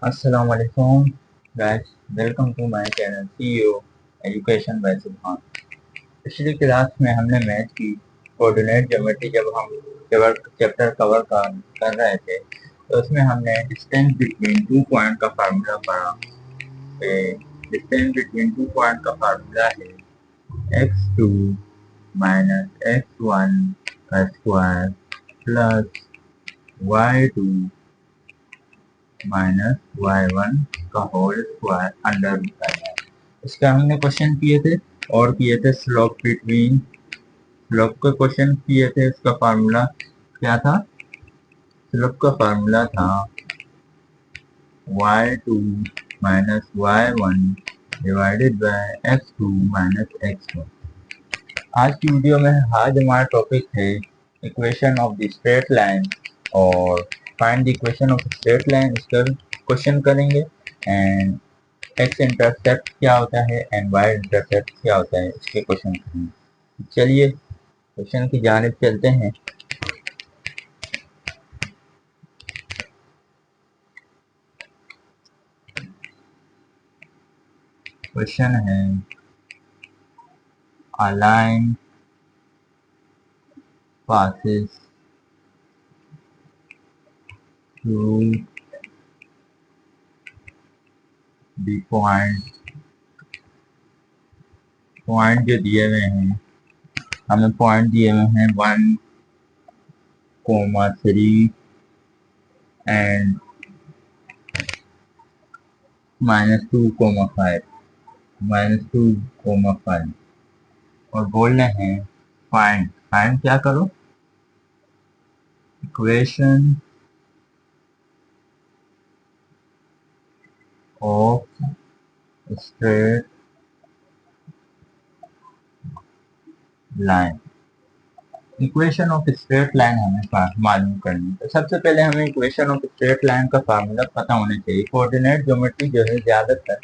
अस्सलाम वालेकुम guys, welcome to my channel CEO education by Subhan. पिछली क्लास में हमने मैथ की कोऑर्डिनेट ज्योमेट्री जब हम चैप्टर कवर कर रहे थे तो उसमें हमने डिस्टेंस बिटवीन टू पॉइंट का फार्मूला पढ़ा। डिस्टेंस बिटवीन टू पॉइंट का फार्मूला है x2 माइनस x1 का square plus y2 minus y1 का होल स्क्वायर अंडर रूट है। इसका हमने क्वेश्चन किए थे और किए थे स्लोप बिटवीन। स्लोप का क्वेश्चन किए थे, उसका फार्मूला क्या था? स्लोप का फार्मूला था y2 minus y1 divided by x2 minus x1। आज की वीडियो में आज हमारा टॉपिक है equation of the straight line और find the equation of straight line. इसका क्वेश्चन करेंगे एंड एक्स इंटरसेप्ट क्या होता है एंड वाई इंटरसेप्ट क्या होता है, इसके क्वेश्चन करेंगे। चलिए क्वेश्चन की जानिब चलते हैं। क्वेश्चन है a line passes through the point जो दिए हुए हैं, हमें पॉइंट दिए हुए हैं 1,3 एंड -2,5 -2,5 और बोल रहे हैं फाइंड फाइंड क्या करो, equation of straight line. Equation of straight line हमें मालूम करनी है। तो सबसे पहले हमें इक्वेशन ऑफ स्ट्रेट लाइन का फार्मूला पता होना चाहिए। कोऑर्डिनेट ज्योमेट्री जो है ज्यादातर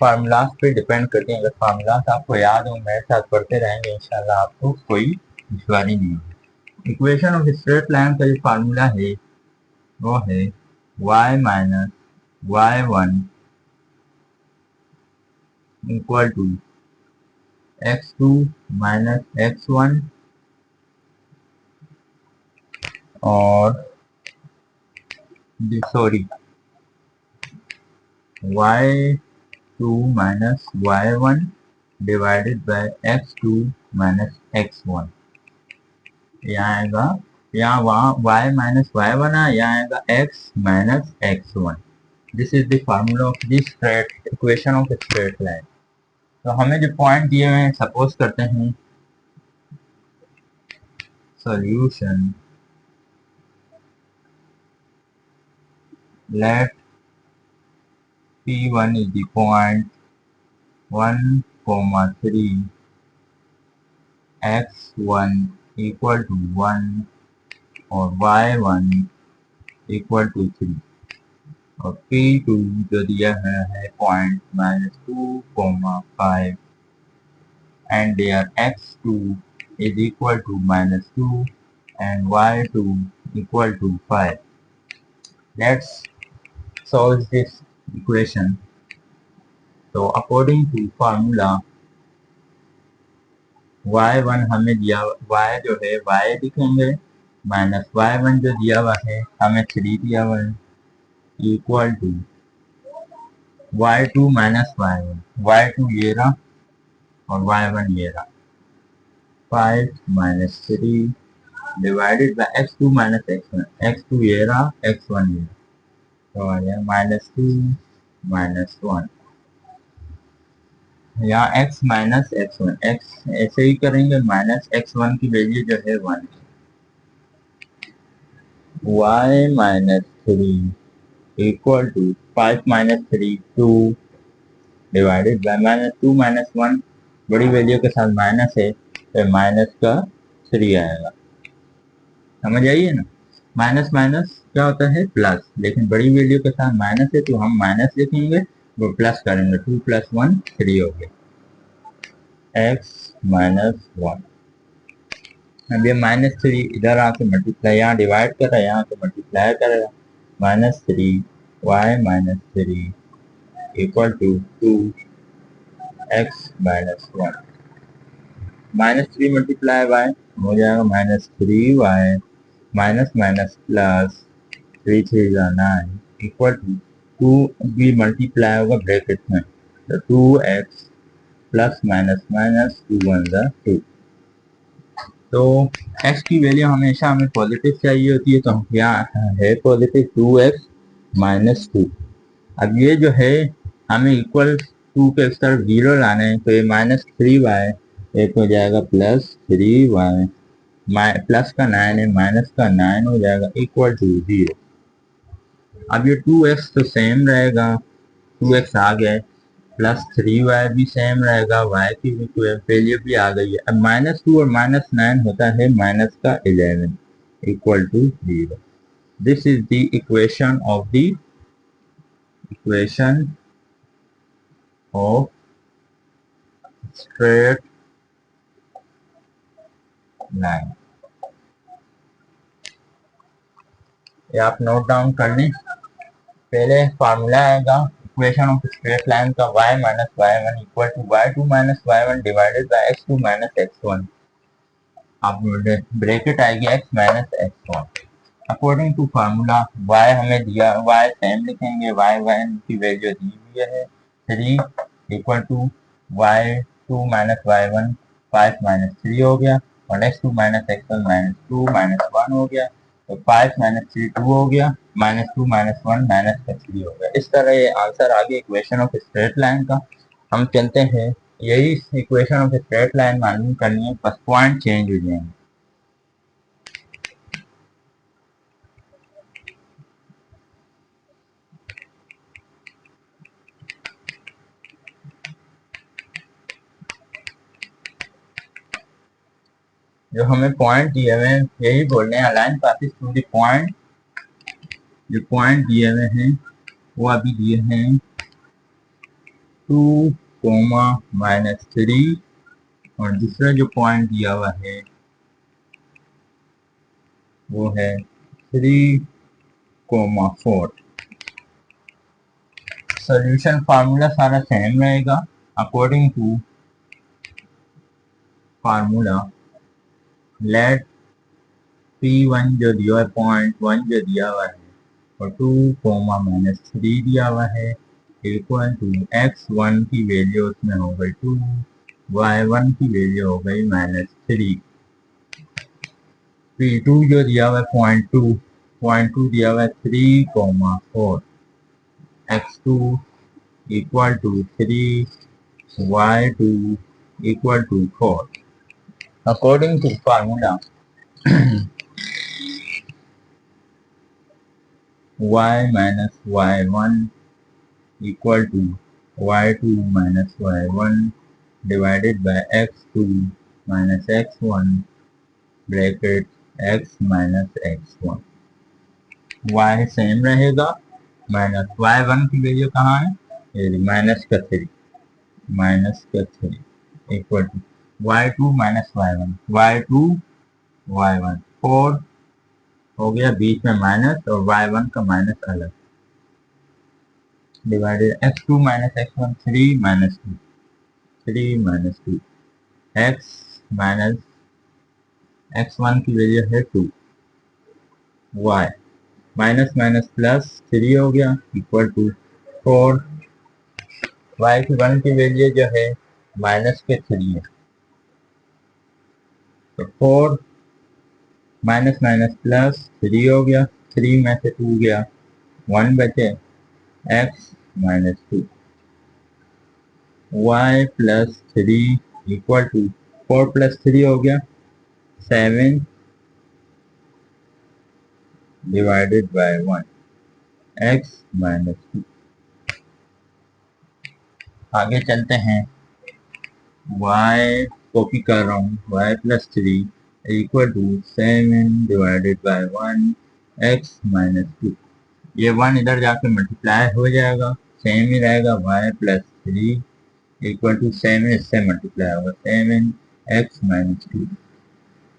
फार्मूलाज पे डिपेंड करती है। अगर फार्मूलाज आपको याद हो, मेरे साथ पढ़ते रहेंगे, इंशाल्लाह आपको कोई दुश्वारी नहीं होगी। इक्वेशन ऑफ स्ट्रेट लाइन का जो फार्मूला है वो है y minus y1 equal to x2 minus x1 और sorry y2 minus y1 divided by x2 minus x1। यहाँ आएगा, यहाँ वहाँ y माइनस y1 है, यहाँ आएगा x minus x1। This is the formula of this straight equation of straight line. तो हमें जो पॉइंट दिए हुए हैं, सपोज करते हैं solution let P1 is the point 1,3 x1 equal to 1 और y1 equal to 3 और P2 जो दिया है point -2,5 and their x2 is equal to -2 and y2 equal to 5. Let's solve this equation. तो अकॉर्डिंग टू फार्मूला y1 हमें दिया, y जो है y लिखेंगे माइनस y1 जो दिया हुआ है हमें 3 दिया हुआ है equal to y2 minus y1, y2 ये रहा और y1 ये रहा, 5 minus 3 divided by x2 minus x1, x2 ये रहा x1 ये रहा, तो आ गया -2 -1। यहाँ x माइनस x1, x ऐसे ही करेंगे, माइनस x1 की वैल्यू जो है 1, y minus 3 equal to 5 minus 3 2 divided by -2 -1, बड़ी वैल्यू के साथ माइनस है तो माइनस का 3 आएगा। समझ आइए ना, माइनस माइनस क्या होता है प्लस, लेकिन बड़ी वैल्यू के साथ माइनस है तो हम माइनस लिखेंगे, वो प्लस करेंगे, 2 + 1 3 हो गया x माइनस 1। अब ये -3 इधर आके मल्टीप्लाई, यहाँ डिवाइड कर रहा है, यहाँ पे मल्टीप्लाई करेगा, -3 y minus three equal to 2x minus one. Minus three multiply y हो जाएगा minus three y minus minus plus three three nine equal to two भी मल्टीप्लाई होगा ब्रैकेट में तो 2x plus minus minus 2 one ज़ा 2। तो x की value हमेशा हमें पॉजिटिव चाहिए होती है, तो यहाँ है पॉजिटिव 2x माइनस 2। अब ये जो है हमें इक्वल टू के इस तरफ जीरो लाना है, तो ये माइनस थ्री वाई एक हो जाएगा प्लस थ्री वाई प्लस का 9 है माइनस का 9 हो जाएगा इक्वल टू 0। अब ये 2x तो सेम रहेगा, 2x आ गया प्लस थ्री वाई भी सेम रहेगा, y की वैल्यू भी आ गई है। अब माइनस टू और माइनस 9 होता है माइनस का 11 equal to 0। This is the equation of straight line. ये आप नोट डाउन कर लें। पहले फार्मूला आएगा इक्वेशन ऑफ स्ट्रेट लाइन का y minus y one equal to y2 minus y one divided by x2 minus x1। अब bracket आएगी x minus x1। According to formula y हमें दिया, y सेम लिखेंगे, y1 की value दी हुई है 3 equal to y2 minus y1 5 minus 3 हो गया और x2 minus x1 minus 2 minus 1 हो गया, तो 5 माइनस 3 2 हो गया, माइनस 2 माइनस 1 माइनस 3 हो गया। इस तरह ये आंसर आ गया इक्वेशन ऑफ स्ट्रेट लाइन का। हम चलते हैं, यही इक्वेशन ऑफ स्ट्रेट लाइन मालूम करनी है, बस पॉइंट चेंज हो जाएंगे। जो हमें पॉइंट दिए हुए हैं यही बोल रहे हैं a line passes to the point. जो पॉइंट दिए हुए हैं वो अभी दिए हैं 2 कोमा माइनस 3 और दूसरा जो पॉइंट दिया हुआ है वो है 3 कोमा 4। सोल्यूशन फार्मूला सारा सेम रहेगा। According to formula let P1 जो दिया हुआ है पॉइंट 1 जो दिया हुआ है और 2 कोमा माइनस 3 दिया हुआ है इक्वल टू x1 की वैल्यू उसमें हो गई 2, y1 की वैल्यू हो गई माइनस 3। P2 जो दिया हुआ है पॉइंट टू दिया हुआ है 3 comma 4, x2 equal to 3, y2 equal to 4। According to formula y minus y1 equal to y2 minus y1 divided by x2 minus x1 bracket x minus x1। y same रहेगा, minus y1 की value कहाँ है, ये minus का 3 equal to y2 minus y2 y1 4 हो गया, बीच में minus और y1 का माइनस अलग divided x2 minus x1 3 minus 2 x minus x1 की वैल्यू है 2, y माइनस माइनस प्लस 3 हो गया इक्वल टू 4, y की 1 की वैल्यू जो है माइनस के 3 है, तो 4 माइनस माइनस प्लस 3 हो गया, 3 में से 2 गया 1 बचे, x minus 2 y plus 3 equal to 4 plus 3 हो गया 7 डिवाइडेड बाय 1 x माइनस 2। आगे चलते हैं, y कॉपी कर रहा हूँ, y plus 3 equal to 7 divided by 1 x minus 2। ये 1 इधर जाके मल्टीप्लाई हो जाएगा, सेम ही रहेगा, y प्लस 3 इक्वल टू 7 इससे मल्टीप्लाई होगा 7 x minus 2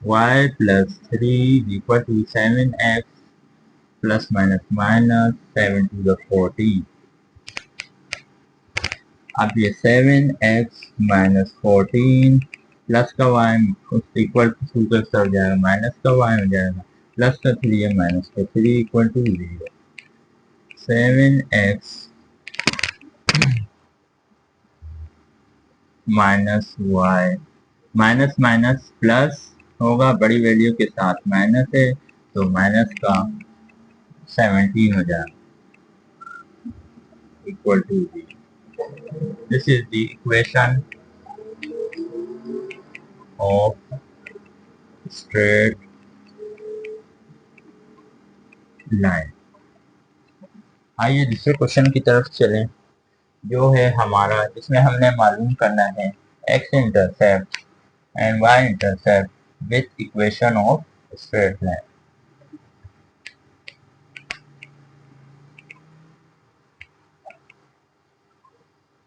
y plus 3 equal to 7x plus minus minus 7 to the 14। अब ये 7x माइनस 14 प्लस का y इक्वल टू का हो जाएगा, माइनस का y हो जाएगा, प्लस का 3 है माइनस का 3 equal to 0। 7x minus y, minus minus plus होगा, बड़ी वैल्यू के साथ माइनस है तो माइनस का 17 हो जाएगा equal to 0। This is the equation of straight line. आइए दूसरे क्वेश्चन की तरफ चलें, जो है हमारा, जिसमें हमने मालूम करना है x intercept and y intercept with equation of straight line.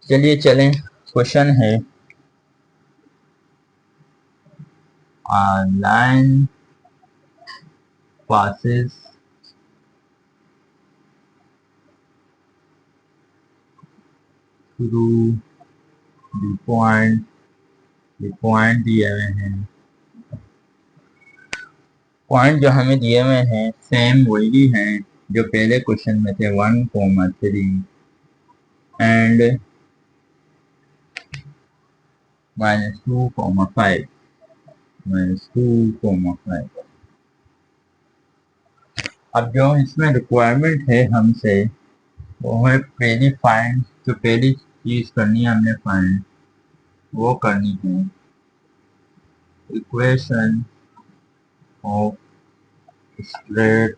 चलिए चलें, क्वेश्चन है line passes through the point दिए हुए हैं, पॉइंट जो हमें दिए हुए हैं सेम वही हैं जो पहले क्वेश्चन में थे, 1,3 एंड -2,5 -2,5। अब जो इसमें रिक्वायरमेंट है हमसे वो है पहली फाइंड, जो पहली चीज करनी है हमने फाइंड वो करनी है इक्वेशन ऑफ स्ट्रेट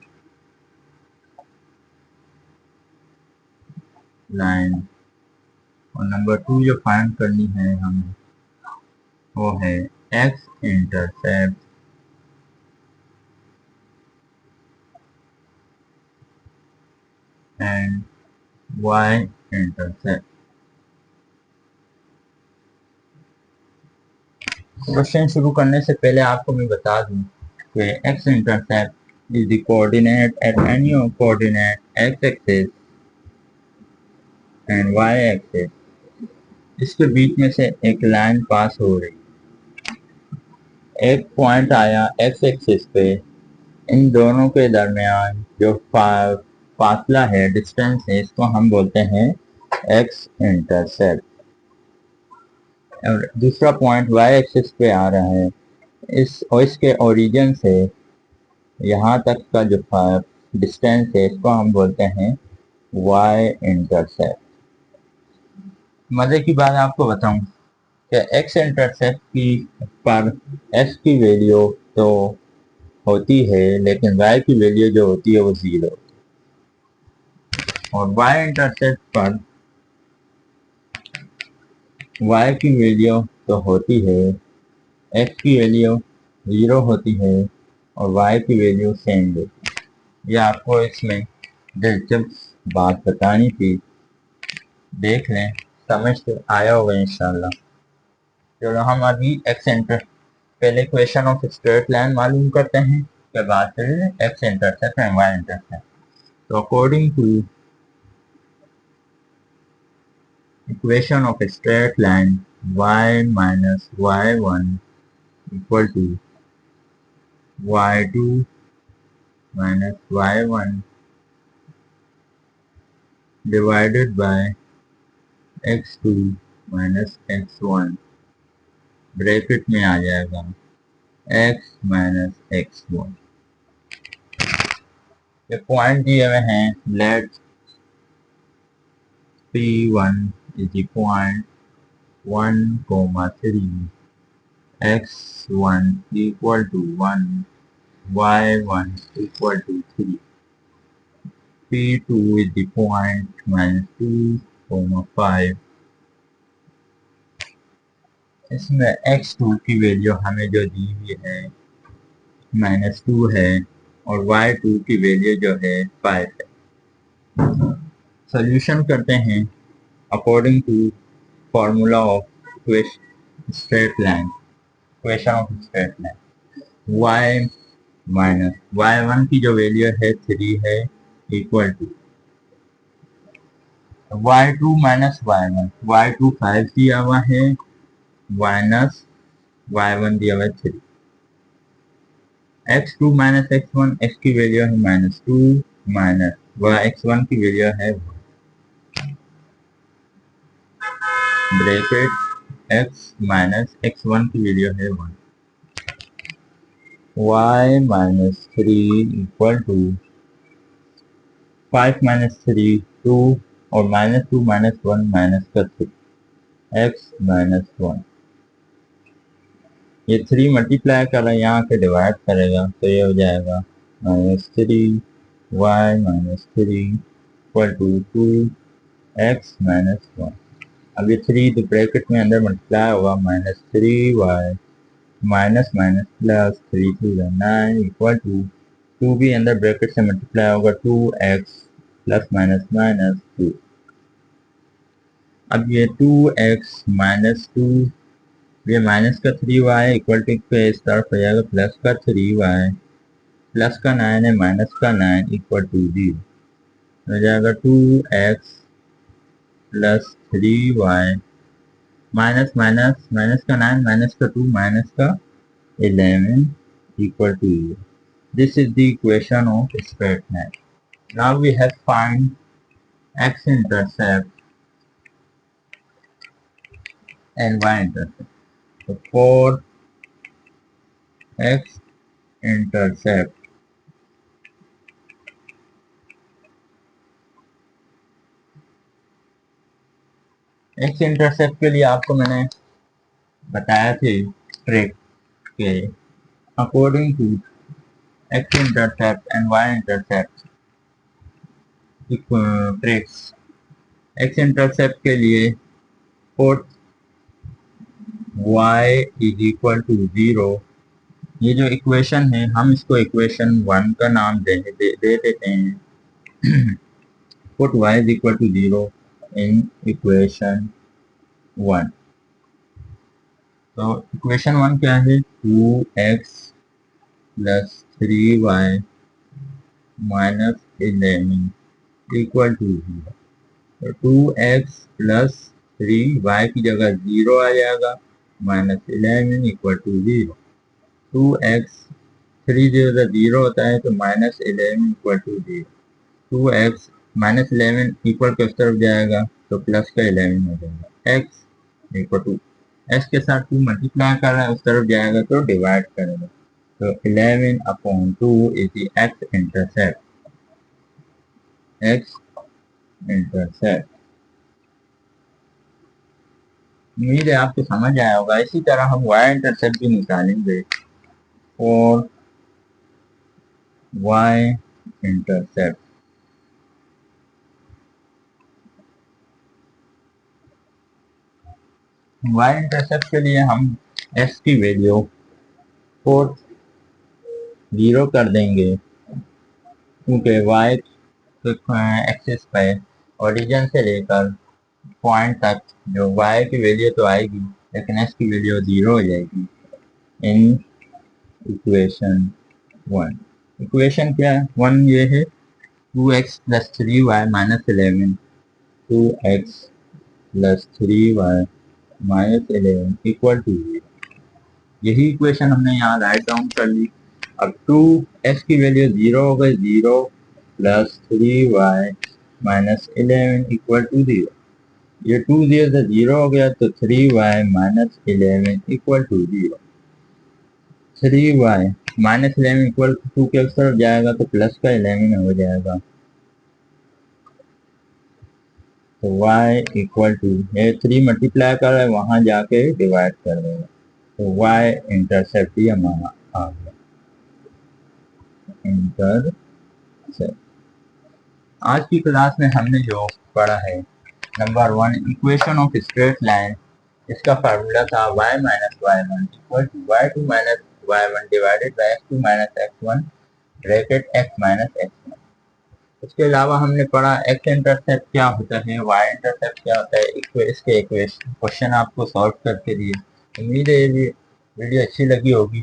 लाइन, और नंबर 2 जो फाइंड करनी है हमें वो है x intercept and Y intercept. Question शुरू करने से पहले आपको मैं बता दूं कि x intercept is the coordinate at any coordinate x axis and y axis, इसके बीच में से एक लाइन पास हो रही, एक पॉइंट आया एक्स एक्सिस पे, इन दोनों के दरमियान जो फासला है, डिस्टेंस है, इसको हम बोलते हैं एक्स इंटरसेप्ट। और दूसरा पॉइंट वाई एक्सिस पे आ रहा है, इस और इसके ओरिजिन से यहाँ तक का जो डिस्टेंस है इसको हम बोलते हैं वाई इंटरसेप्ट। मजे की बात आपको बताऊं कि एक्स इंटरसेप्ट की पर एक्स की वैल्यू तो होती है, लेकिन y की वैल्यू जो होती है वो 0, और y इंटरसेप्ट पर y की वैल्यू तो होती है, x की वैल्यू 0 होती है और y की वैल्यू सेम होती है। ये आपको इसमें दिलचस्प बात बतानी थी, देख लें, समझ तो आया होगा इंशाल्लाह। चलो हम अभी एक्स इंटर पहले इक्वेशन ऑफ स्ट्रेट लाइन मालूम करते हैं, उसके बाद फिर X intercept and Y intercept. तो according to equation of straight line y minus y1 equal to y2 minus y1 divided by x2 minus x1, bracket में आ जाएगा x minus x1। ये पॉइंट दिए हुए हैं, late P1 is the point 1,3, x1 equal to 1, y1 equal to 3, P2 is the point -2,5। इसमें x2 की value हमें जो दी हुई है -2 है, और y2 की वैल्यू जो है 5 है। सॉल्यूशन करते हैं according to formula of straight line, equation of straight line. y minus y1 की जो वैल्यू है 3 है equal to y2 minus y1, y2 5 दिया हुआ है माइनस y1 दिया हुआ है 3। x2 माइनस x1, x की वैल्यू है -2 माइनस x1 की वैल्यू है ब्रैकेट x माइनस x1 की वैल्यू है 1। y minus 3 equal to 5 minus 3 2 और -2 माइनस 1 माइनस का 3 x माइनस 1। ये 3 मल्टीप्लाई कर रहा है, यहाँ के डिवाइड करेगा तो ये हो जाएगा -3 y minus 3 equal to 2x minus 1। अब ये 3 तो ब्रैकेट में अंदर मल्टीप्लाई होगा -3y minus minus plus 3 2 9 equal to 2 भी अंदर ब्रैकेट से मल्टीप्लाई होगा 2x प्लस माइनस माइनस 2। अब ये 2x माइनस 2, ये माइनस का 3y इक्वल टू पे इस तरफ हो जाएगा प्लस का 3y प्लस का 9 है माइनस का 9 इक्वल टू 0 हो जाएगा 2x plus 3y minus minus minus का 9 माइनस का 2 माइनस का 11 equal to 0. This is the equation of straight line. Now we have find x-intercept and y-intercept. So for x-intercept, x-intercept के लिए आपको मैंने बताया थे ट्रिक के according to x-intercept and y-intercept tricks. x-intercept के लिए put y is equal to 0, ये जो इक्वेशन है हम इसको इक्वेशन 1 का नाम दे देते हैं। Put y is equal to 0 in equation 1। तो इक्वेशन 1 क्या है 2x plus 3y minus 11 equal to 0। तो 2x प्लस 3y की जगह 0 आ जाएगा माइनस 11 इक्वल टू 0। 2x 3 0 होता है तो minus 11 equal to 0। 2x minus 11 equal के उस तरफ जाएगा तो प्लस का 11 हो जाएगा। x इक्वल टू x के साथ 2 मल्टीप्लाई कर रहा है उस तरफ जाएगा तो डिवाइड करेगा तो 11 upon 2 is the x intercept. x intercept उम्मीद है आपको समझ आया होगा। इसी तरह हम y इंटरसेप्ट भी निकालेंगे और y इंटरसेप्ट y इंटरसेप्ट के लिए हम x की वैल्यू को 0 कर देंगे क्योंकि y एक्सिस पे ओरिजिन से लेकर पॉइंट तक जो y की वैल्यू तो आएगी लेकिन x की वैल्यू 0 हो जाएगी इन इक्वेशन 1। इक्वेशन क्या है 1 ये है 2x plus 3y minus 11 2x plus 3y minus 11 equal to 0। यही इक्वेशन हमने यहाँ राइट डाउन कर ली। अब 2x की वैल्यू 0 हो गई 0 plus 3y minus 11 equal to 0। ये 2 0 से 0 हो गया तो 3y minus 11 equal to 0। 3y minus 11 equal to 2 के उस तरफ जाएगा तो प्लस का 11 हो जाएगा तो y इक्वल टू ये 3 मल्टीप्लाई कर रहा है वहां जाके डिवाइड कर देगा तो y इंटरसेप्ट ही हमारा आ गया इंटरसेप्ट। आज की क्लास में हमने जो पढ़ा है number 1 equation of straight line, इसका फार्मूला था y minus y1 equal to y2 minus y1 divided by x2 minus x1 bracket x minus x1। उसके अलावा हमने पढ़ा x इंटरसेप्ट क्या होता है, y इंटरसेप्ट क्या होता है, इसके क्वेश्चन आपको सॉल्व करके दिए। उम्मीद है ये वीडियो अच्छी लगी होगी।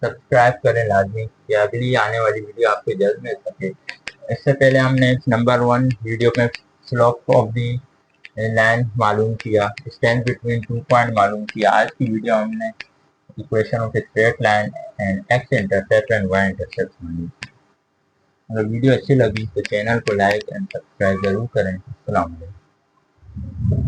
सब्सक्राइब करें लाजमी। कि अगली आने वाली वीडियो आपको जल्द मिल सके। इससे पहले हमने नंबर 1 वीडियो में स्लोप ऑफ दी लाइन मालूम किया, डिस्टेंस बिटवीन 2 पॉइंट मालूम किया। आज की वीडियो हमने equation of a straight line and x intercept and Y intercept मालूम। अगर वीडियो अच्छी लगी तो चैनल को लाइक एंड सब्सक्राइब जरूर करें। अस्सलाम वालेकुम।